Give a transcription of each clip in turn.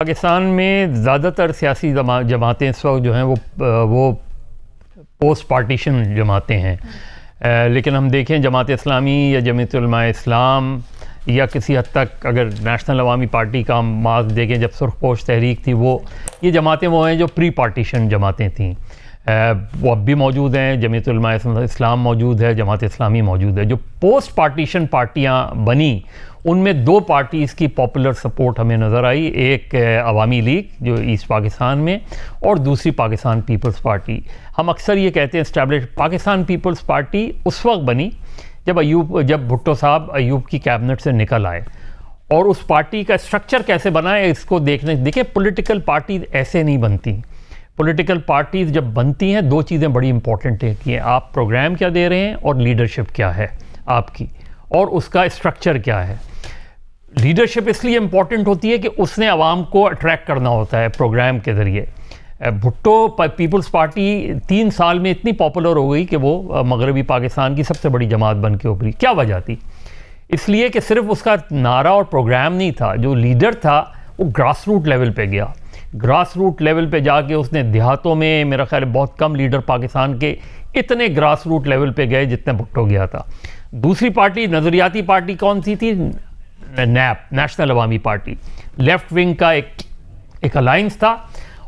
پاکستان میں زیادہ تر سیاسی جماعتیں اس وقت جو ہیں وہ پوسٹ پارٹیشن جماعتیں ہیں، لیکن ہم دیکھیں جماعت اسلامی یا جمعیت علماء اسلام یا کسی حد تک اگر نیشنل عوامی پارٹی کا مارک دیکھیں، جب سرخ پوش تحریک تھی یہ جماعتیں وہ ہیں جو پری پارٹیشن جماعتیں تھیں، وہ اب بھی موجود ہیں۔ جمعیت علماء اسلام موجود ہے، جماعت اسلامی موجود ہے۔ جو پوسٹ پارٹیشن پارٹیاں بنی ان میں دو پارٹیز کی پاپولر سپورٹ ہمیں نظر آئی، ایک عوامی لیگ جو ایسٹ پاکستان میں اور دوسری پاکستان پیپلز پارٹی۔ ہم اکثر یہ کہتے ہیں اسٹیبلش پاکستان پیپلز پارٹی اس وقت بنی جب بھٹو صاحب ایوب کی کیبنٹ سے نکل آئے، اور اس پارٹی کا اسٹرکچر کیسے بنا ہے اس کو دیکھیں پولیٹیکل پارٹیز ایسے نہیں بنتی۔ پولیٹیکل پارٹیز جب بنتی ہیں دو چیزیں بڑی امپورٹنٹ ہیں کہ آپ پروگرام کیا دے رہے ہیں اور لیڈرشپ کیا ہے آپ کی، اور اس کا اسٹرکچر کیا ہے۔ لیڈرشپ اس لیے امپورٹنٹ ہوتی ہے کہ اس نے عوام کو اٹریکٹ کرنا ہوتا ہے پروگرام کے ذریعے۔ بھٹو پیپلز پارٹی 3 سال میں اتنی پاپولر ہو گئی کہ وہ مغربی پاکستان کی سب سے بڑی جماعت بن کے ابھری۔ کیا وجہ تھی؟ اس لیے کہ صرف اس کا نعرہ اور پروگرام نہیں تھا، جو لیڈر تھا وہ گراس روٹ لیول پہ گیا۔ گراس روٹ لیول پہ جا کے اس نے دیہاتوں میں، میرا خیال ہے بہت کم لیڈر پاکستان کے اتنے گراس روٹ لیول پہ گئے جتنے بھٹو گیا تھا۔ دوسری پارٹی نظریاتی پارٹی کون سی تھی؟ نیپ، نیشنل عوامی پارٹی، لیفٹ ونگ کا ایک الائنس تھا،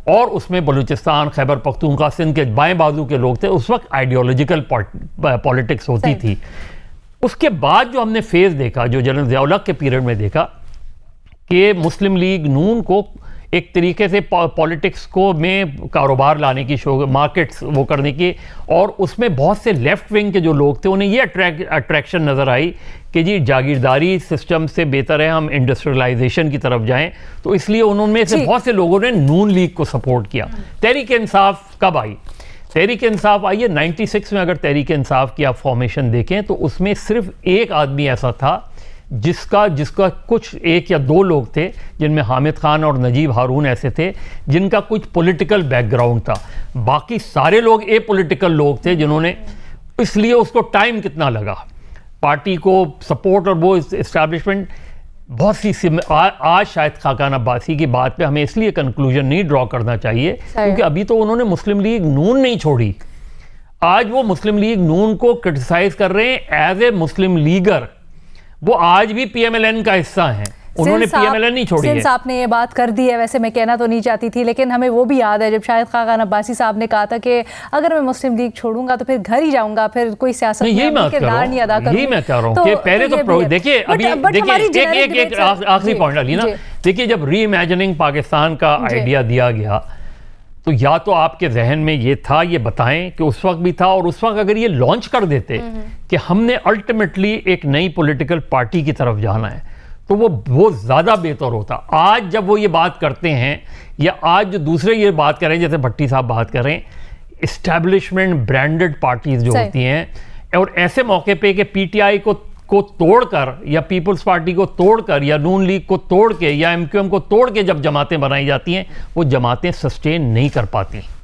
اور اس میں بلوچستان، خیبر پختونخوا، سندھ کے بائیں بازو کے لوگ تھے۔ اس وقت آئیڈیولوجیکل پالیٹکس ہوتی تھی۔ اس کے بعد جو ہم نے فیز دیکھا، جو جنرل ضیاء الحق کے پیریڈ میں دیکھا، کہ مسلم لیگ نون کو ایک طریقے سے پالیٹکس کو میں کاروبار لانے کی مارکیٹس وہ کرنے کی، اور اس میں بہت سے لیفٹ ونگ کے جو لوگ تھے انہیں یہ اٹریکشن نظر آئی کہ جی جاگیرداری سسٹم سے بہتر ہے ہم انڈسٹریلائزیشن کی طرف جائیں، تو اس لیے انہوں میں سے بہت سے لوگوں نے نون لیگ کو سپورٹ کیا۔ تحریک انصاف کب آئی؟ تحریک انصاف آئی ہے 96 میں۔ اگر تحریک انصاف کی آپ فارمیشن دیکھیں تو اس میں صرف ایک آدمی ایسا تھا جس کا کچھ ایک یا دو لوگ تھے، جن میں حامد خان اور نجیب ہارون ایسے تھے جن کا کچھ پولیٹیکل بیک گراؤنڈ تھا۔ باقی سارے لوگ اے پولیٹیکل لوگ تھے جنہوں نے، اس لیے اس کو ٹائم کتنا لگا پارٹی کو سپورٹ اور وہ اسٹیبلشمنٹ بہت سی آج شاید خاقان عباسی کی بات پہ ہمیں اس لیے کنکلوژن نہیں ڈرا کرنا چاہیے کیونکہ ابھی تو انہوں نے مسلم لیگ نون نہیں چھوڑی۔ آج وہ مسلم لیگ نون کو کرٹیسائز کر رہے ہیں ایز اے مسلم لیگر، وہ آج بھی پی ایم ایل این کا حصہ ہیں، انہوں نے پی ایم ایل این نہیں چھوڑی ہے۔ سندھ صاحب نے یہ بات کر دی ہے، ویسے میں کہنا تو نہیں چاہتی تھی، لیکن ہمیں وہ بھی یاد ہے جب شاہد خاقان عباسی صاحب نے کہا تھا کہ اگر میں مسلم لیگ چھوڑوں گا تو پھر گھر ہی جاؤں گا، پھر کوئی سیاست میں کردار نہیں ادا کروں۔ یہی میں کہہ رہا ہوں کہ پہلے تو دیکھیے ایک آخری پوائنٹ علی نا، دیکھیے جب ری امیجننگ پاکستان کا آئیڈیا دیا گیا تو یا تو آپ کے ذہن میں یہ تھا، یہ بتائیں کہ اس وقت بھی تھا، اور اس وقت اگر یہ لانچ کر دیتے کہ ہم نے الٹیمیٹلی ایک نئی پولیٹیکل پارٹی کی طرف جانا ہے تو وہ زیادہ بہتر ہوتا۔ آج جب وہ یہ بات کرتے ہیں یا آج جو دوسرے یہ بات کر رہے ہیں جیسے بھٹی صاحب بات کر رہے ہیں، اسٹیبلشمنٹ برانڈڈ پارٹیز جو ہوتی ہیں، اور ایسے موقع پہ کہ پی ٹی آئی کو توڑ کر یا پیپلز پارٹی کو توڑ کر یا نون لیگ کو توڑ کے یا ایم کیو ایم کو توڑ کے جب جماعتیں بنائی جاتی ہیں وہ جماعتیں سسٹین نہیں کر پاتی۔